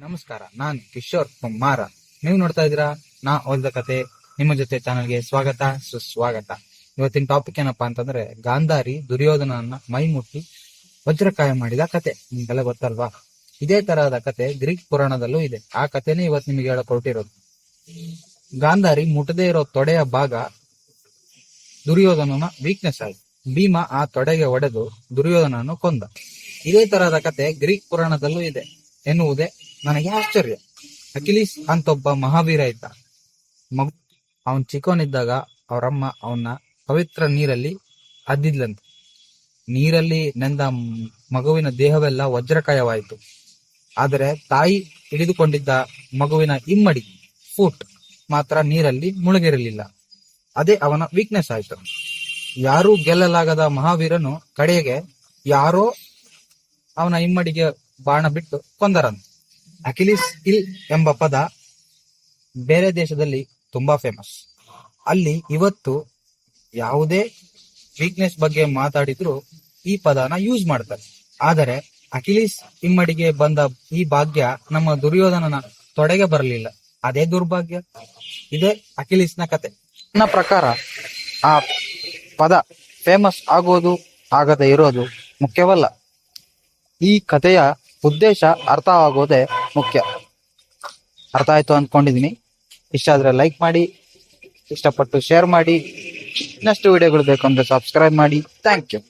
ನಮಸ್ಕಾರ, ನಾನು ಕಿಶೋರ್ ಕುಮಾರ. ನೀವು ನೋಡ್ತಾ ಇದ್ದೀರಾ ನಾ ಓದಿದ ಕತೆ ನಿಮ್ಮ ಜೊತೆ ಚಾನಲ್ಗೆ ಸ್ವಾಗತ ಸುಸ್ವಾಗತ. ಇವತ್ತಿನ ಟಾಪಿಕ್ ಏನಪ್ಪಾ ಅಂತಂದ್ರೆ ಗಾಂಧಾರಿ ದುರ್ಯೋಧನನ್ನ ಮೈ ಮುಟ್ಟಿ ವಜ್ರಕಾಯ ಮಾಡಿದ ಕತೆ. ನಿಮ್ಗೆಲ್ಲ ಗೊತ್ತಲ್ವಾ? ಇದೇ ತರಹದ ಕತೆ ಗ್ರೀಕ್ ಪುರಾಣದಲ್ಲೂ ಇದೆ. ಆ ಕತೆನೇ ಇವತ್ತು ನಿಮಗೆ ಹೇಳಕೊಟ್ಟಿರೋದು. ಗಾಂಧಾರಿ ಮುಟ್ಟದೇ ಇರೋ ತೊಡೆಯ ಭಾಗ ದುರ್ಯೋಧನನ ವೀಕ್ನೆಸ್ ಆಯ್ತು. ಭೀಮ ಆ ತೊಡೆಗೆ ಒಡೆದು ದುರ್ಯೋಧನನ್ನು ಕೊಂದ. ಇದೇ ತರಹದ ಕತೆ ಗ್ರೀಕ್ ಪುರಾಣದಲ್ಲೂ ಇದೆ ಎನ್ನುವುದೇ ನನಗೆ ಆಶ್ಚರ್ಯ. ಅಖಿಲೀಸ್ ಅಂತೊಬ್ಬ ಮಹಾವೀರ ಇದ್ದ. ಅವನ್ ಚಿಕ್ಕವನಿದ್ದಾಗ ಅವರಮ್ಮ ಅವನ್ನ ಪವಿತ್ರ ನೀರಲ್ಲಿ ಅದ್ದಿದ್ಲಂತೆ. ನೀರಲ್ಲಿ ನೆಂದ ಮಗುವಿನ ದೇಹವೆಲ್ಲ ವಜ್ರಕಾಯವಾಯಿತು. ಆದರೆ ತಾಯಿ ಹಿಡಿದುಕೊಂಡಿದ್ದ ಮಗುವಿನ ಇಮ್ಮಡಿ ಫೂಟ್ ಮಾತ್ರ ನೀರಲ್ಲಿ ಮುಳುಗಿರಲಿಲ್ಲ. ಅದೇ ಅವನ ವೀಕ್ನೆಸ್ ಆಯ್ತು. ಯಾರೂ ಗೆಲ್ಲಲಾಗದ ಮಹಾವೀರನು ಕಡೆಗೆ ಯಾರೋ ಅವನ ಇಮ್ಮಡಿಗೆ ಬಾಣ ಬಿಟ್ಟು ಕೊಂದರಂತೆ. ಅಖಿಲೀಸ್ ಇಲ್ ಎಂಬ ಪದ ಬೇರೆ ದೇಶದಲ್ಲಿ ತುಂಬಾ ಫೇಮಸ್. ಅಲ್ಲಿ ಇವತ್ತು ಯಾವುದೇ ವೀಕ್ನೆಸ್ ಬಗ್ಗೆ ಮಾತಾಡಿದ್ರು ಈ ಪದನ ಯೂಸ್ ಮಾಡ್ತಾರೆ. ಆದರೆ ಅಖಿಲೀಸ್ ಇಮ್ಮಡಿಗೆ ಬಂದ ಈ ಭಾಗ್ಯ ನಮ್ಮ ದುರ್ಯೋಧನನ ತೊಡೆಗೆ ಬರಲಿಲ್ಲ. ಅದೇ ದುರ್ಭಾಗ್ಯ. ಇದೇ ಅಖಿಲೀಸ್ನ ಕತೆ. ನನ್ನ ಪ್ರಕಾರ ಆ ಪದ ಫೇಮಸ್ ಆಗೋದು ಆಗದೆ ಇರೋದು ಮುಖ್ಯವಲ್ಲ. ಈ ಕಥೆಯ ಉದ್ದೇಶ ಅರ್ಥ ಆಗೋದೇ ಮುಖ್ಯ. ಅರ್ಥ ಆಯ್ತು ಅಂದ್ಕೊಂಡಿದೀನಿ. ಇಷ್ಟ ಆದ್ರೆ ಲೈಕ್ ಮಾಡಿ, ಇಷ್ಟಪಟ್ಟು ಶೇರ್ ಮಾಡಿ. ಇನ್ನಷ್ಟು ವಿಡಿಯೋಗಳು ಬೇಕು ಅಂದ್ರೆ ಸಬ್ಸ್ಕ್ರೈಬ್ ಮಾಡಿ. Thank you.